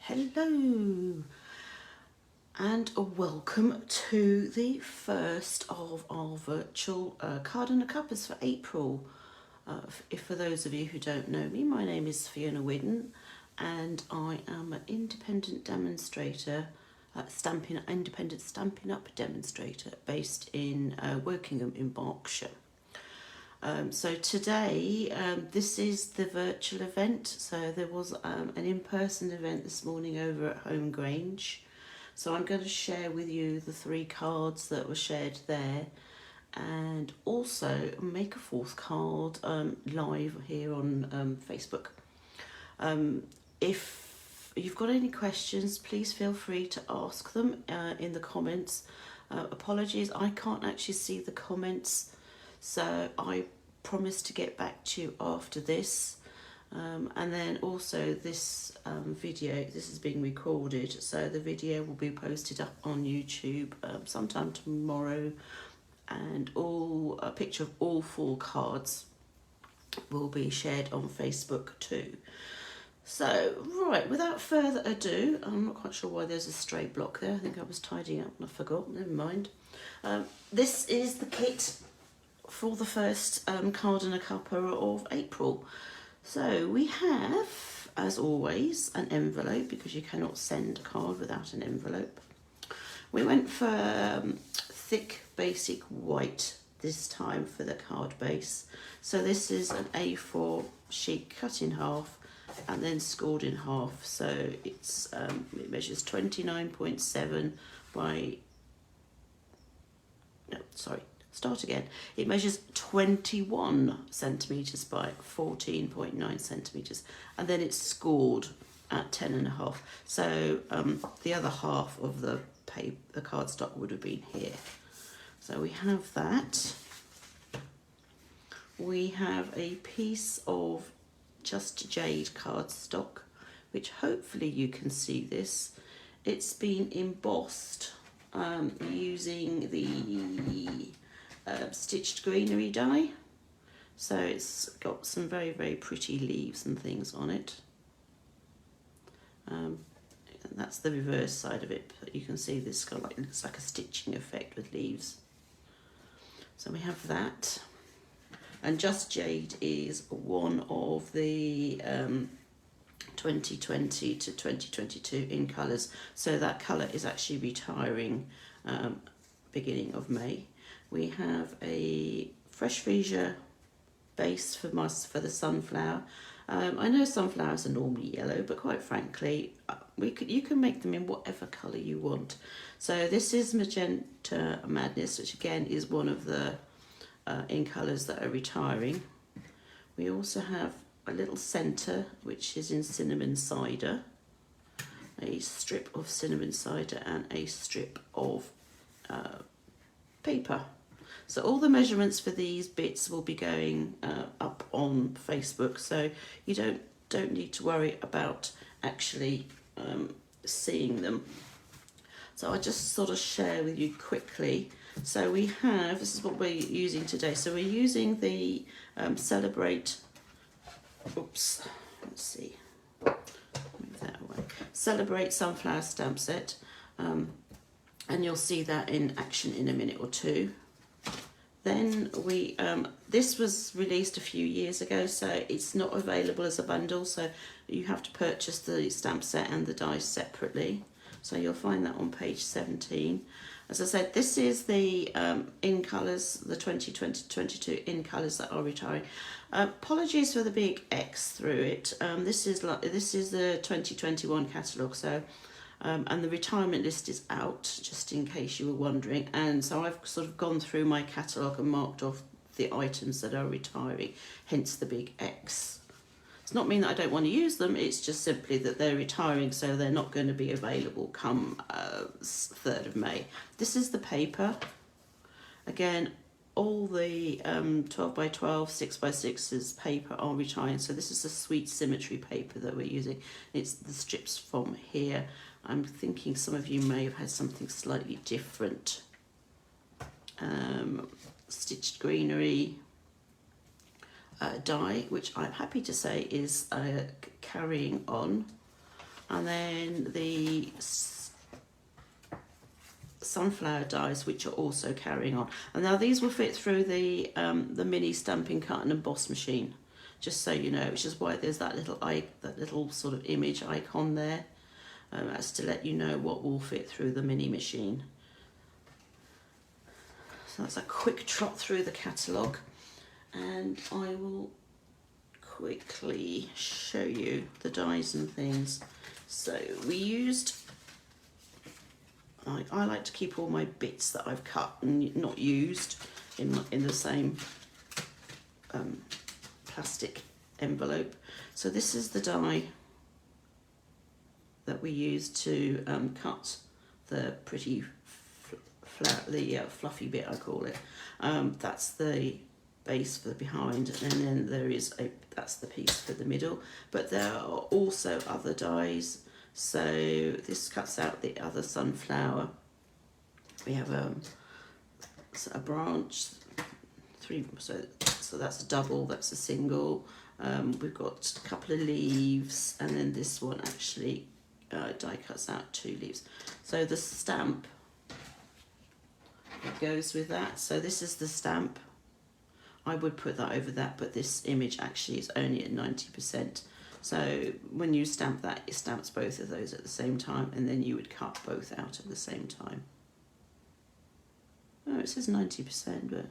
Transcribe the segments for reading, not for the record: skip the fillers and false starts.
Hello and welcome to the first of our virtual Card A Cuppas for April. If for those of you who don't know me, my name is Fiona Whitten and I am an independent demonstrator, independent Stampin' Up demonstrator based in Wokingham in Berkshire. So today, this is the virtual event. So there was an in-person event this morning over at Home Grange. So I'm going to share with you the 3 cards that were shared there, and also make a 4th card live here on Facebook. If you've got any questions, please feel free to ask them in the comments. Apologies, I can't actually see the comments, so I promise to get back to you after this. And then also this video, this is being recorded, so the video will be posted up on YouTube sometime tomorrow, and a picture of all 4 cards will be shared on Facebook too. So, right, without further ado, I'm not quite sure why there's a stray block there. I think I was tidying up and I forgot, never mind. This is the kit for the first Card A Cuppa of April. So we have, as always, an envelope, because you cannot send a card without an envelope. We went for thick basic white this time for the card base. So this is an A4 sheet cut in half and then scored in half. So it's it measures 29.7 by, no, sorry, start again. It measures 21 centimetres by 14.9 centimetres, and then it's scored at 10.5. So the other half of the cardstock would have been here. So we have that. We have a piece of just Jade cardstock, which hopefully you can see this. It's been embossed using the Stitched Greenery Die. So it's got some very, very pretty leaves and things on it. And that's the reverse side of it, but you can see this kind of looks like a stitching effect with leaves. So we have that. And Just Jade is one of the 2020 to 2022 in colours. So that colour is actually retiring beginning of May. We have a fresh Freesia base for the sunflower. I know sunflowers are normally yellow, but quite frankly, you can make them in whatever colour you want. So this is Magenta Madness, which again is one of the in colours that are retiring. We also have a little centre, which is in Cinnamon Cider, a strip of Cinnamon Cider and a strip of paper. So all the measurements for these bits will be going up on Facebook, so you don't need to worry about actually seeing them. So I'll just sort of share with you quickly. So we have, this is what we're using today. So we're using the Celabrate, let's see, move that away. Celabrate Sunflower stamp set, and you'll see that in action in a minute or two. Then we, this was released a few years ago, so it's not available as a bundle, so you have to purchase the stamp set and the dies separately. So you'll find that on page 17. As I said, this is the in colours, the 2020-22 in colours that are retiring. Apologies for the big X through it. This is the 2021 catalogue, so and the retirement list is out, just in case you were wondering. And so I've sort of gone through my catalogue and marked off the items that are retiring, hence the big X. It's not mean that I don't want to use them, it's just simply that they're retiring, so they're not going to be available come 3rd of May. This is the paper. Again, all the 12 by 12, 6 by 6s paper are retiring, so this is the Sweet Symmetry paper that we're using. It's the strips from here. I'm thinking some of you may have had something slightly different. Stitched Greenery Die, which I'm happy to say is carrying on and then the sunflower dies, which are also carrying on. And now these will fit through the mini Stampin' Cut and Emboss machine, just so you know, which is why there's that little sort of image icon there. That's to let you know what will fit through the mini machine. So that's a quick trot through the catalogue, and I will quickly show you the dies and things. So we used, I like to keep all my bits that I've cut and not used in the same plastic envelope. So this is the die that we used to cut the pretty fluffy bit, I call it. That's the base for the behind, and then there is that's the piece for the middle. But there are also other dies. So this cuts out the other sunflower. We have a branch, so that's a double, that's a single. We've got a couple of leaves, and then this one actually die cuts out 2 leaves. So the stamp that goes with that. So this is the stamp. I would put that over that, but this image actually is only at 90%. So when you stamp that, it stamps both of those at the same time, and then you would cut both out at the same time. Oh, it says 90%, but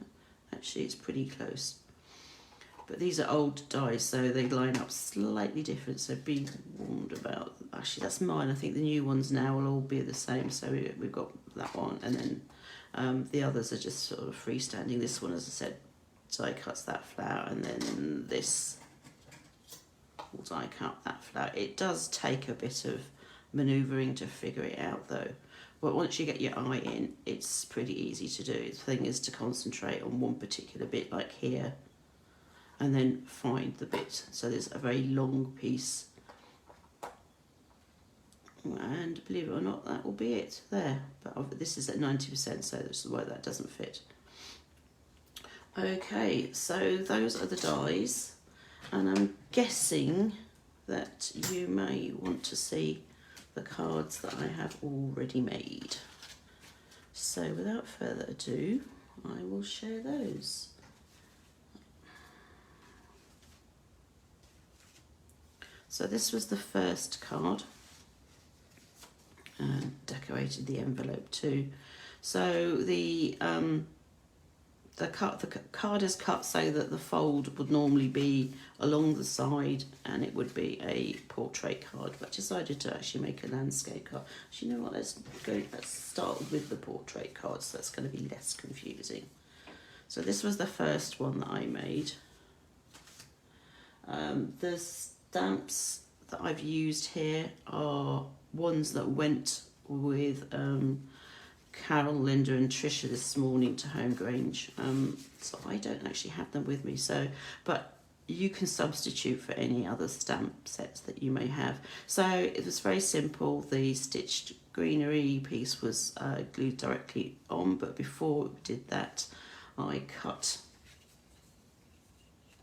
actually it's pretty close. But these are old dies, so they line up slightly different, so be warned about. Actually, that's mine. I think the new ones now will all be the same. So we've got that one, and then the others are just sort of freestanding. This one, as I said, die cuts that flower, and then this will die cut that flower. It does take a bit of manoeuvring to figure it out, though. But once you get your eye in, it's pretty easy to do. The thing is to concentrate on one particular bit, like here, and then find the bit. So there's a very long piece, and believe it or not, that will be it there. But this is at 90%, so this is why that doesn't fit. Okay, so those are the dies, and I'm guessing that you may want to see the cards that I have already made. So without further ado, I will share those. So this was the first card, and decorated the envelope too. So the card is cut so that the fold would normally be along the side, and it would be a portrait card, but I decided to actually make a landscape card. So you know what, let's start with the portrait card, so that's going to be less confusing. So this was the first one that I made. The stamps that I've used here are ones that went with Carol, Linda and Trisha this morning to Home Grange. So I don't actually have them with me, but you can substitute for any other stamp sets that you may have. So it was very simple. The Stitched Greenery piece was glued directly on, but before we did that, I cut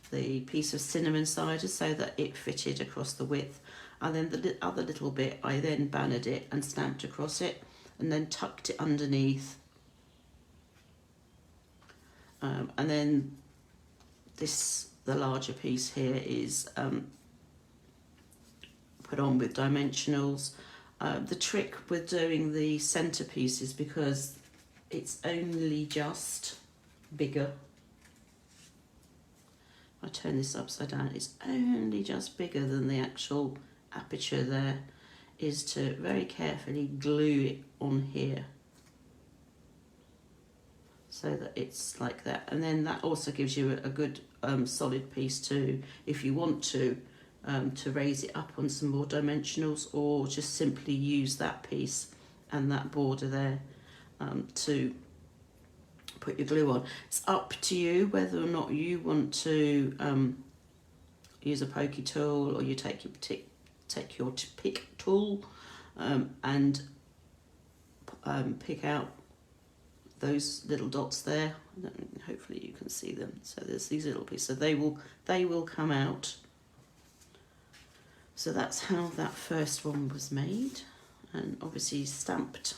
the piece of cinnamon cider so that it fitted across the width, and then the other little bit I then bannered it and stamped across it, and then tucked it underneath, and then the larger piece here is put on with dimensionals. The trick with doing the centerpiece is because it's only just bigger. I turn this upside down, it's only just bigger than the actual aperture there, is to very carefully glue it on here so that it's like that. And then that also gives you a good solid piece too, if you want to raise it up on some more dimensionals, or just simply use that piece and that border there to put your glue on. It's up to you whether or not you want to use a pokey tool, or you take your pick tool and pick out those little dots there. Hopefully you can see them. So there's these little pieces. So they will come out. So that's how that first one was made, and obviously stamped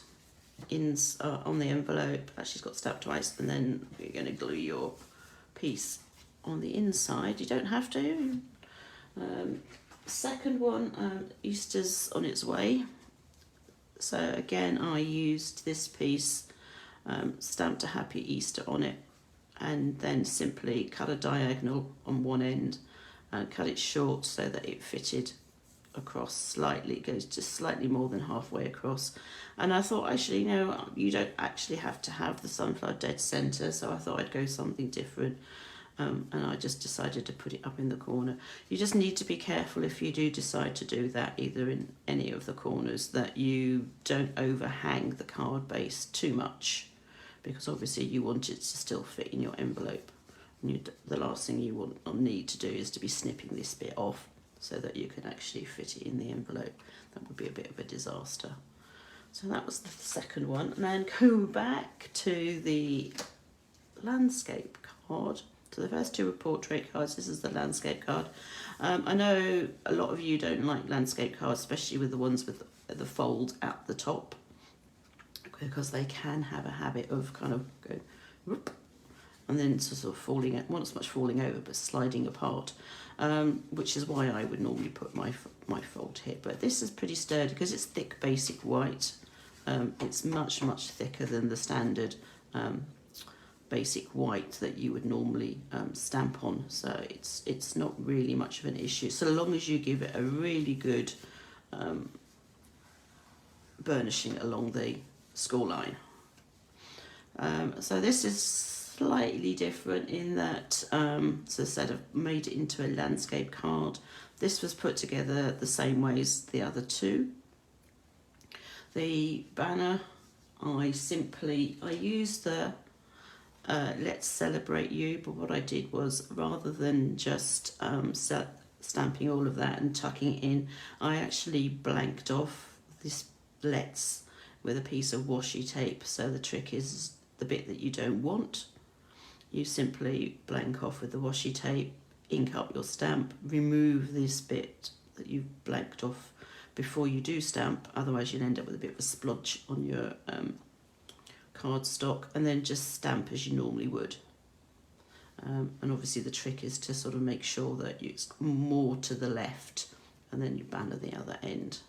in on the envelope. She's got stamped twice, and then you're going to glue your piece on the inside. You don't have to. Second one, Easter's on its way. So again, I used this piece, stamped a Happy Easter on it, and then simply cut a diagonal on one end and cut it short so that it fitted across slightly. It goes just slightly more than halfway across. And I thought, actually, no, you don't actually have to have the sunflower dead center, so I thought I'd go something different. And I just decided to put it up in the corner. You just need to be careful if you do decide to do that, either in any of the corners, that you don't overhang the card base too much, because obviously you want it to still fit in your envelope. And the last thing you want or need to do is to be snipping this bit off so that you can actually fit it in the envelope. That would be a bit of a disaster. So that was the second one. And then go back to the landscape card. So the first two were portrait cards. This is the landscape card. I know a lot of you don't like landscape cards, especially with the ones with the fold at the top, because they can have a habit of kind of going whoop, and then sort of falling, well, not so much falling over, but sliding apart, which is why I would normally put my fold here. But this is pretty sturdy because it's thick basic white. It's much thicker than the standard basic white that you would normally stamp on, so it's not really much of an issue, so long as you give it a really good burnishing along the score line. So this is slightly different in that, so instead of made it into a landscape card, this was put together the same way as the other two. The banner, I used the Let's Celebrate You, but what I did was, rather than just stamping all of that and tucking it in, I actually blanked off this Let's with a piece of washi tape. So the trick is, the bit that you don't want, you simply blank off with the washi tape, ink up your stamp, remove this bit that you've blanked off before you do stamp, otherwise you'll end up with a bit of a splodge on your cardstock, and then just stamp as you normally would. And obviously the trick is to sort of make sure that it's more to the left, and then you banner the other end.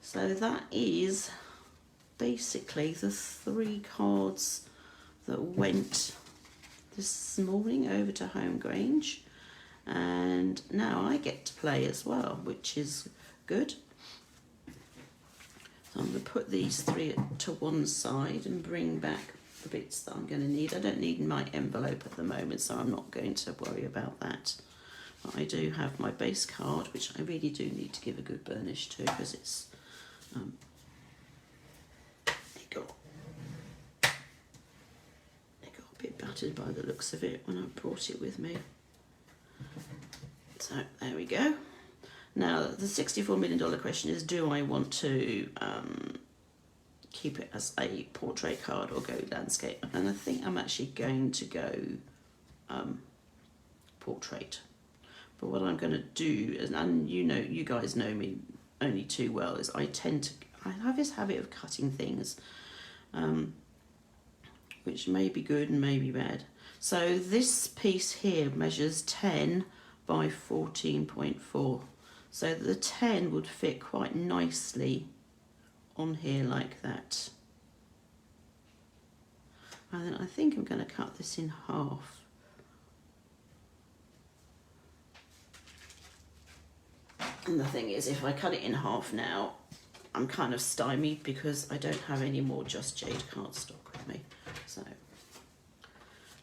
So that is basically the 3 cards that went this morning over to Home Grange, and now I get to play as well, which is good. So I'm going to put these 3 to one side and bring back the bits that I'm going to need. I don't need my envelope at the moment, so I'm not going to worry about that. But I do have my base card, which I really do need to give a good burnish to, because it's it got a bit battered by the looks of it when I brought it with me. So there we go. Now the $64 million question is, do I want to keep it as a portrait card or go landscape? And I think I'm actually going to go portrait. But what I'm going to do is, and you guys know me only too well, is I have this habit of cutting things, which may be good and may be bad. So this piece here measures 10 by 14.4. So the 10 would fit quite nicely on here like that. And then I think I'm going to cut this in half. And the thing is, if I cut it in half now, I'm kind of stymied because I don't have any more Just Jade cardstock with me. So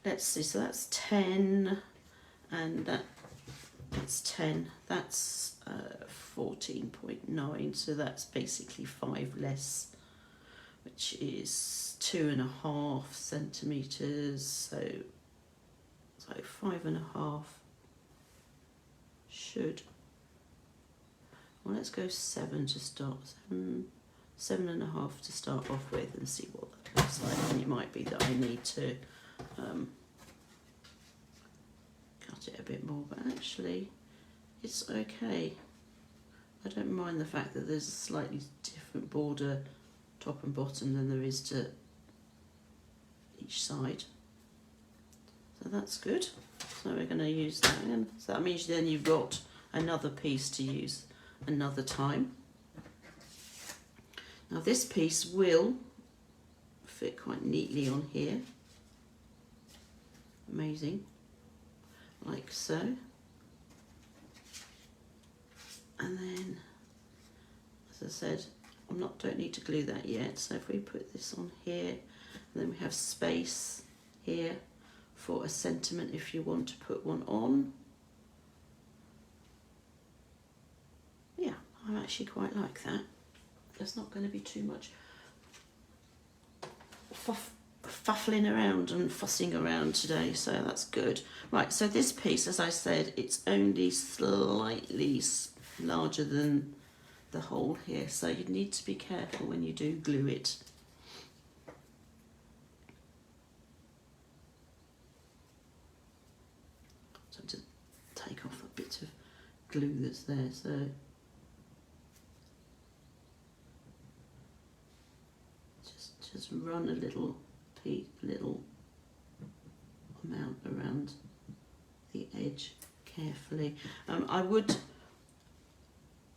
let's see, so that's 10, and that's 10, that's 14.9, so that's basically 5 less, which is 2.5 centimeters, so 5.5 should, well, let's go 7 to start, 7.5 to start off with, and see what that looks like. And it might be that I need to cut it a bit more, but actually it's okay. I don't mind the fact that there's a slightly different border top and bottom than there is to each side. So that's good. So we're going to use that again. So that means then you've got another piece to use another time. Now this piece will fit quite neatly on here. Amazing. Like so. And then, as I said, don't need to glue that yet. So if we put this on here, and then we have space here for a sentiment if you want to put one on. Yeah, I actually quite like that. There's not going to be too much fuffling around and fussing around today, so that's good. Right, so this piece, as I said, it's only slightly larger than the hole here, so you need to be careful when you do glue it. So to take off a bit of glue that's there, so just run a little amount around the edge carefully. I would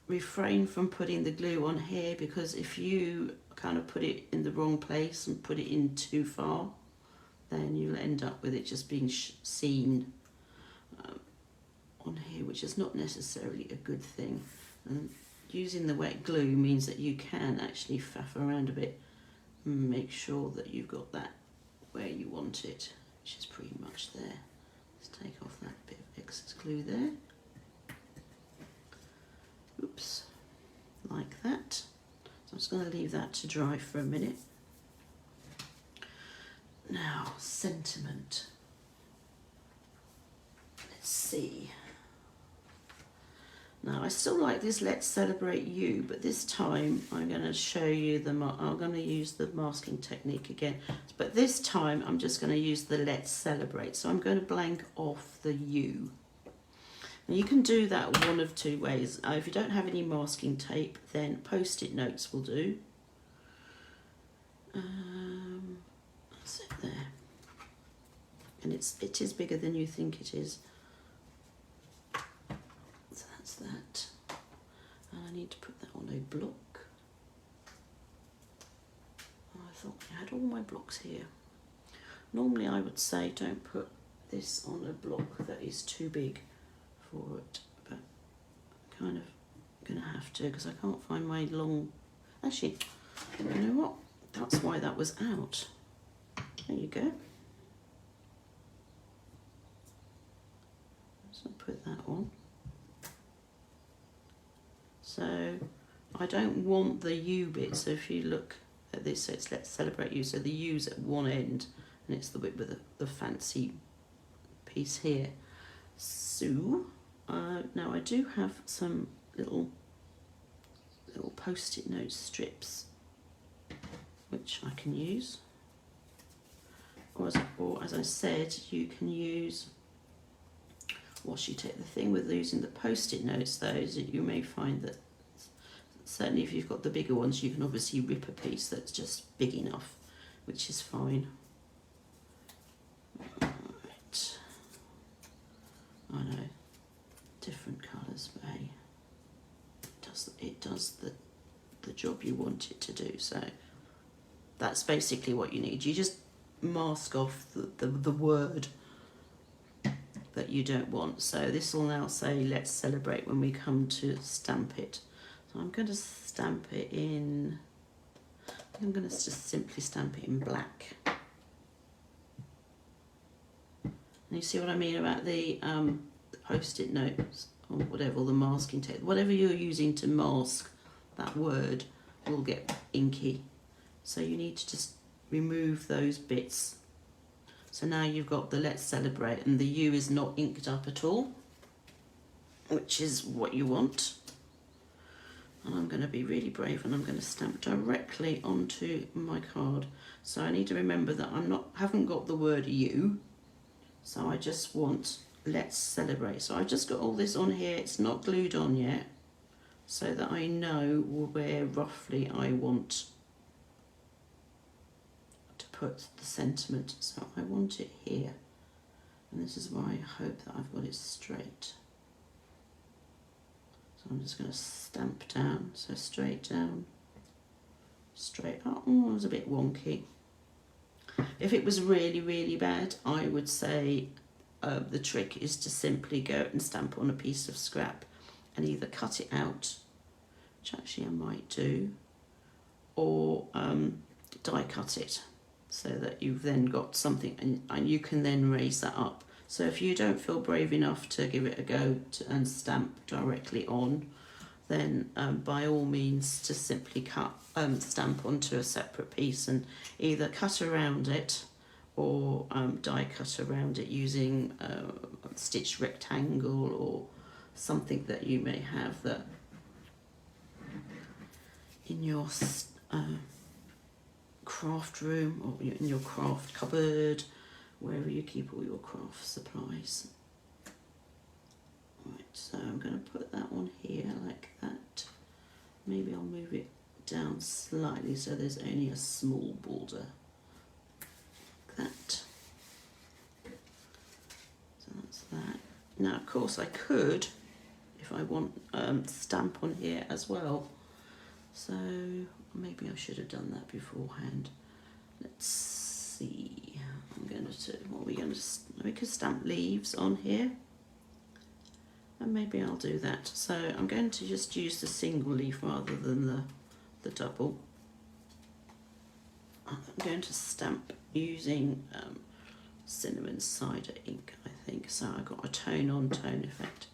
refrain from putting the glue on here, because if you kind of put it in the wrong place and put it in too far, then you'll end up with it just being seen on here, which is not necessarily a good thing. And using the wet glue means that you can actually faff around a bit and make sure that you've got that where you want it, which is pretty much there. Let's take off that bit of excess glue there. Oops, like that. So I'm just going to leave that to dry for a minute. Now, sentiment. Let's see. Now, I still like this Let's Celebrate You, but this time I'm going to show you I'm going to use the masking technique again. But this time I'm just going to use the Let's Celebrate. So I'm going to blank off the U. And you can do that one of two ways. If you don't have any masking tape, then Post-it notes will do. That's it there. And it is bigger than you think it is. So that's that. And I need to put that on a block. Oh, I thought I had all my blocks here. Normally I would say don't put this on a block that is too big for it, but I'm kind of gonna have to, because I can't find my long, actually, you know what, that's why that was out. There you go. So put that on. So I don't want the U bit, so if you look at this, so it's Let's Celebrate You, so the U's at one end and it's the bit with the fancy piece here. So now I do have some little Post-it note strips which I can use, or as I said, you can use washi tape. The thing with using the Post-it notes though is that you may find that certainly if you've got the bigger ones, you can obviously rip a piece that's just big enough, which is fine. Right. I know, different colours, but hey, it does the job you want it to do. So that's basically what you need. You just mask off the word that you don't want. So this will now say Let's Celebrate when we come to stamp it. So I'm going to stamp it in, I'm going to just simply stamp it in black. And you see what I mean about the Post-it notes or whatever, or the masking tape, whatever you're using to mask that word will get inky. So you need to just remove those bits. So now you've got the Let's Celebrate and the U is not inked up at all, which is what you want. And I'm going to be really brave and I'm going to stamp directly onto my card. So I need to remember that haven't got the word U, so I just want Let's Celebrate. So I've just got all this on here, it's not glued on yet. so that I know where roughly I want to put the sentiment. So I want it here, and this is why I hope that I've got it straight. So I'm just going to stamp down, so straight down, straight up. Oh, it was a bit wonky. If it was really, really bad, I would say the trick is to simply go and stamp on a piece of scrap and either cut it out, which actually I might do, or die cut it, so that you've then got something and you can then raise that up. So if you don't feel brave enough to give it a go and stamp directly on, then by all means to simply stamp onto a separate piece and either cut around it or die cut around it using a stitched rectangle or something that you may have that in your craft room or in your craft cupboard, wherever you keep all your craft supplies. Right, so I'm going to put that one here like that. Maybe I'll move it down slightly so there's only a small border, like that. So that's that. Now, of course, I could, if I want, stamp on here as well. So maybe I should have done that beforehand. Let's see. I'm going to do, what are we going to, we could stamp leaves on here. And maybe I'll do that. So I'm going to just use the single leaf rather than the double. I'm going to stamp using cinnamon cider ink, I think. So I've got a tone on tone effect.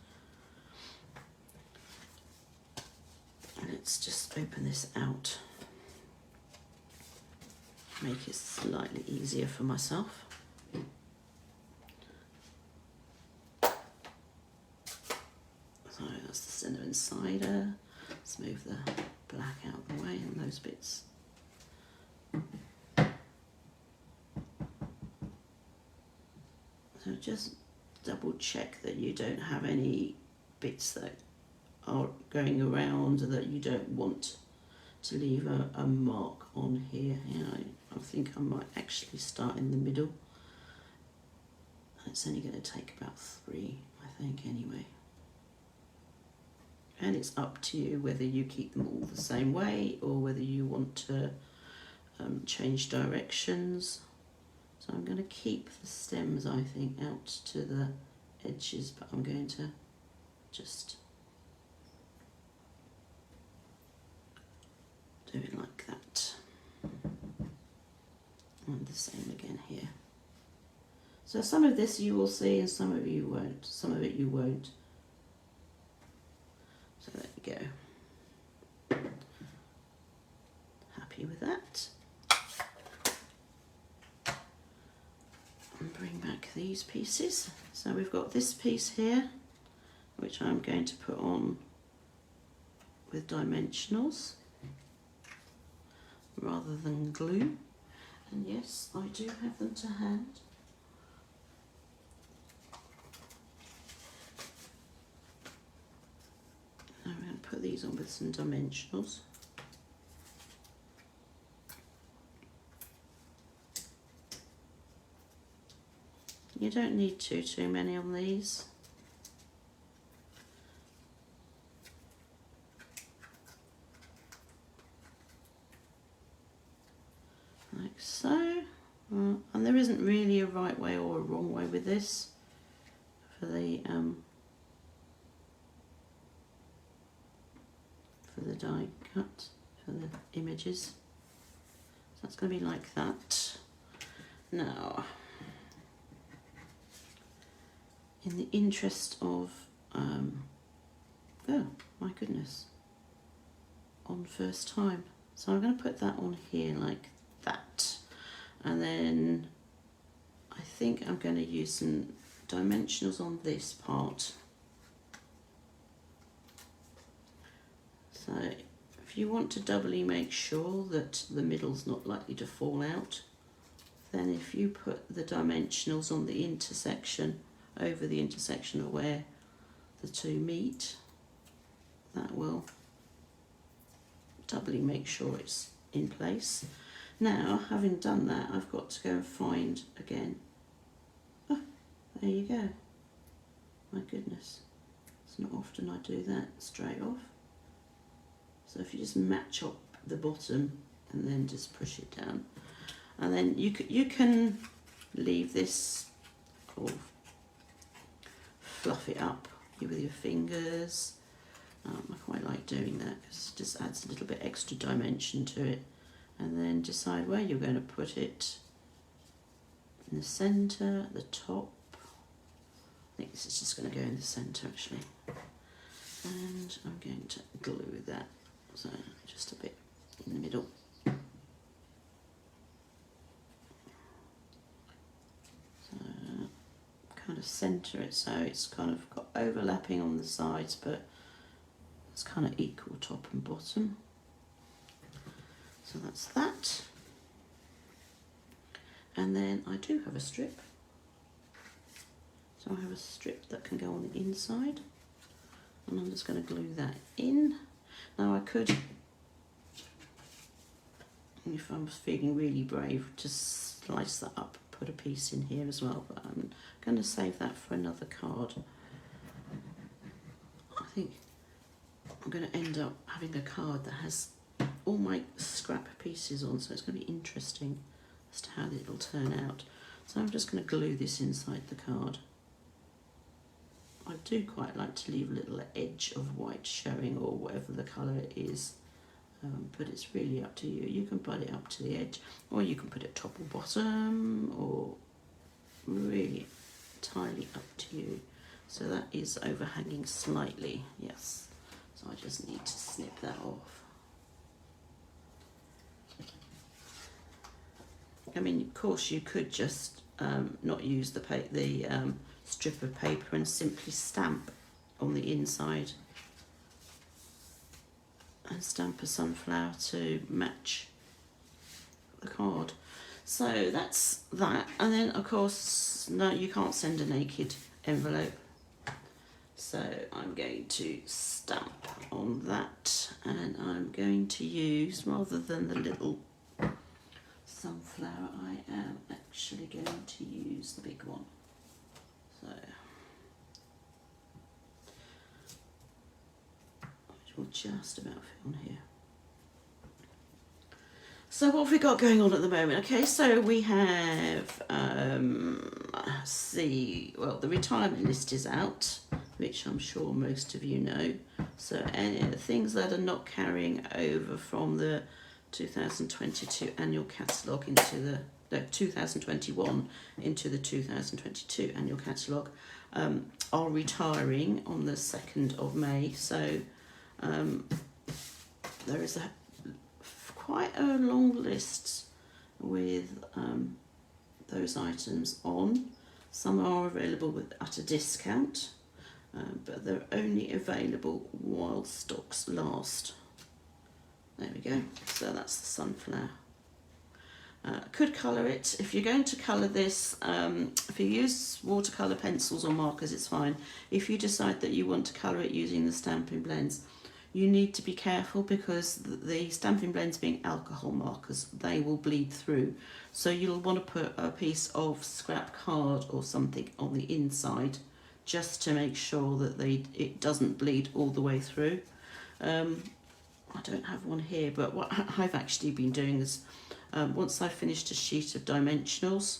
And let's just open this out. Make it slightly easier for myself. So that's the cinnamon cider. Let's move the black out of the way and those bits. So just double check that you don't have any bits that are going around that you don't want to leave a mark on here. You know, I think I might actually start in the middle. It's only going to take about 3, I think, anyway. And it's up to you whether you keep them all the same way or whether you want to change directions. So I'm going to keep the stems, I think, out to the edges, but I'm going to just do it like that. And the same again here. So some of this you will see and some of you won't. Some of it you won't. So there you go. Happy with that. And bring back these pieces. So we've got this piece here, which I'm going to put on with dimensionals rather than glue. And yes, I do have them to hand. I'm going to put these on with some dimensionals. You don't need too many on these. Like so. And there isn't really a right way or a wrong way with this for the die cut, for the images. So that's going to be like that. Now, in the interest of, oh my goodness, on first time. So I'm going to put that on here like that. And then I think I'm going to use some dimensionals on this part. So if you want to doubly make sure that the middle's not likely to fall out, then if you put the dimensionals on the intersection, over the intersection of where the two meet, that will doubly make sure it's in place. Now, having done that, I've got to go and find again. Oh, there you go. My goodness, it's not often I do that straight off. So if you just match up the bottom and then just push it down, and then you can leave this or fluff it up with your fingers. I quite like doing that because it just adds a little bit extra dimension to it. And then decide where you're going to put it. In the centre, the top. I think this is just going to go in the centre actually. And I'm going to glue that, so just a bit in the middle. So kind of centre it so it's kind of got overlapping on the sides, but it's kind of equal top and bottom. So that's that. And then I do have a strip. So I have a strip that can go on the inside. And I'm just going to glue that in. Now I could, if I'm feeling really brave, just slice that up, put a piece in here as well. But I'm going to save that for another card. I think I'm going to end up having a card that has all my scrap pieces on, so it's going to be interesting as to how it'll turn out. So I'm just going to glue this inside the card. I do quite like to leave a little edge of white showing, or whatever the colour it is, but it's really up to you. You can put it up to the edge, or you can put it top or bottom, or really entirely up to you. So that is overhanging slightly, yes. So I just need to snip that off. I mean, of course, you could just not use the strip of paper and simply stamp on the inside and stamp a sunflower to match the card. So that's that. And then, of course, no, you can't send a naked envelope. So I'm going to stamp on that, and I'm going to use, rather than the little sunflower, I am actually going to use the big one. So which will just about fit on here. So what have we got going on at the moment? Okay, so we have the retirement list is out, which I'm sure most of you know. So any things that are not carrying over from the 2022 Annual Catalogue into the 2021 into the 2022 Annual Catalogue are retiring on the 2nd of May. So there is quite a long list with those items on. Some are available at a discount, but they're only available while stocks last. There we go. So that's the sunflower. Could colour it. If you're going to colour this, if you use watercolour pencils or markers, it's fine. If you decide that you want to colour it using the Stampin' blends, you need to be careful, because the Stampin' blends, being alcohol markers, they will bleed through. So you'll want to put a piece of scrap card or something on the inside, just to make sure that it doesn't bleed all the way through. I don't have one here, but what I've actually been doing is, once I've finished a sheet of dimensionals,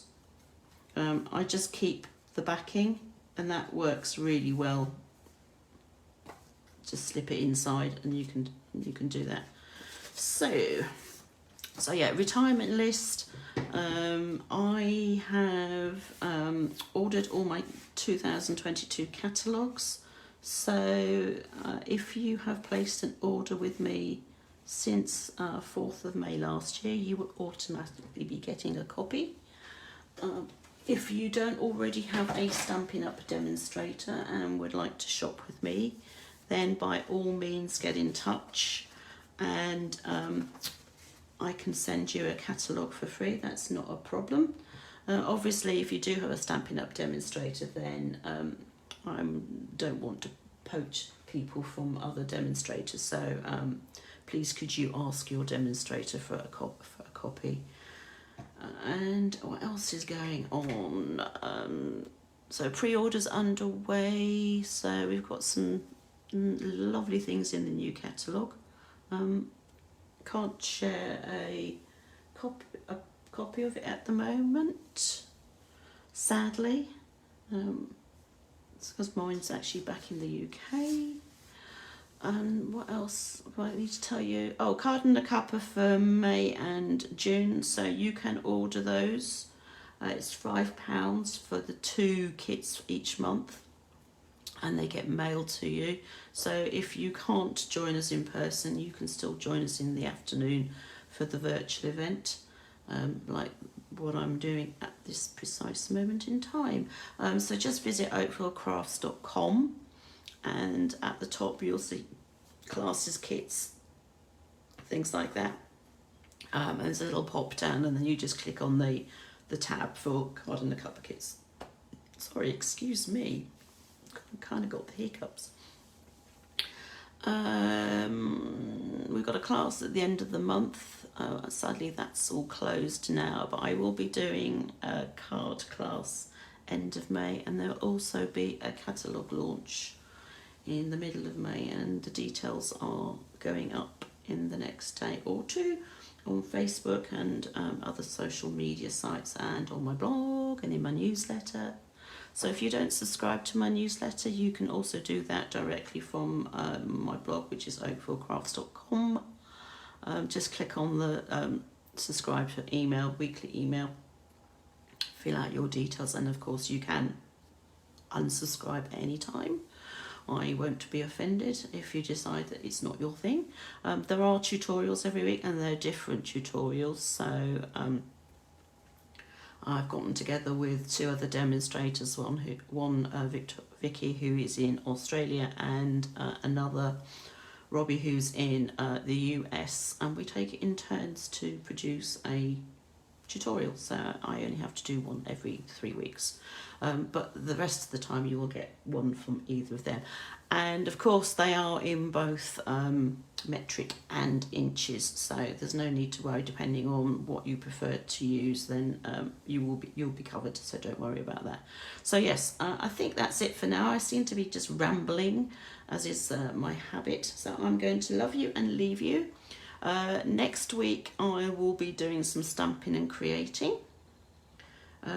I just keep the backing, and that works really well. Just slip it inside, and you can do that. So yeah, retirement list. I have ordered all my 2022 catalogues. So if you have placed an order with me since 4th of May last year, you will automatically be getting a copy. If you don't already have a Stampin' Up! Demonstrator and would like to shop with me, then by all means get in touch, and I can send you a catalogue for free. That's not a problem. Obviously, if you do have a Stampin' Up! Demonstrator, then I don't want to poach people from other demonstrators, so please could you ask your demonstrator for a copy. And what else is going on? So pre-orders underway, so we've got some lovely things in the new catalogue. Can't share a copy of it at the moment, sadly. It's because mine's actually back in the UK. And what else do I need to tell you? Oh, Card A Cuppa for May and June, so you can order those. It's £5 for the 2 kits each month, and they get mailed to you. So if you can't join us in person, you can still join us in the afternoon for the virtual event, like what I'm doing at this precise moment in time. So just visit oakvilleCrafts.com, and at the top you'll see classes, kits, things like that. And there's a little pop down, and then you just click on the tab for Card A Cuppa kits. Sorry, excuse me. I kind of got the hiccups. We've got a class at the end of the month. Sadly, that's all closed now, but I will be doing a card class end of May, and there'll also be a catalogue launch in the middle of May, and the details are going up in the next day or two on Facebook and other social media sites, and on my blog and in my newsletter. So if you don't subscribe to my newsletter, you can also do that directly from my blog, which is oakvilleCrafts.com. Just click on the subscribe to email, weekly email, fill out your details, and of course you can unsubscribe at any time. I won't be offended if you decide that it's not your thing. There are tutorials every week, and they're different tutorials. So I've gotten together with 2 other demonstrators, Vicky, who is in Australia, and another Robbie, who's in the US, and we take it in turns to produce a tutorial. So I only have to do one every 3 weeks. But the rest of the time you will get one from either of them. And of course they are in both metric and inches, so there's no need to worry. Depending on what you prefer to use, then you'll be covered, so don't worry about that. So yes, I think that's it for now. I seem to be just rambling, as is my habit, so I'm going to love you and leave you. Next week I will be doing some stamping and creating.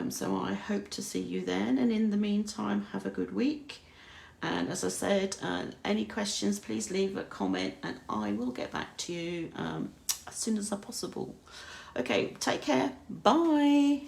So I hope to see you then, and in the meantime, have a good week. And as I said, any questions, please leave a comment, and I will get back to you as soon as possible. Okay, take care. Bye.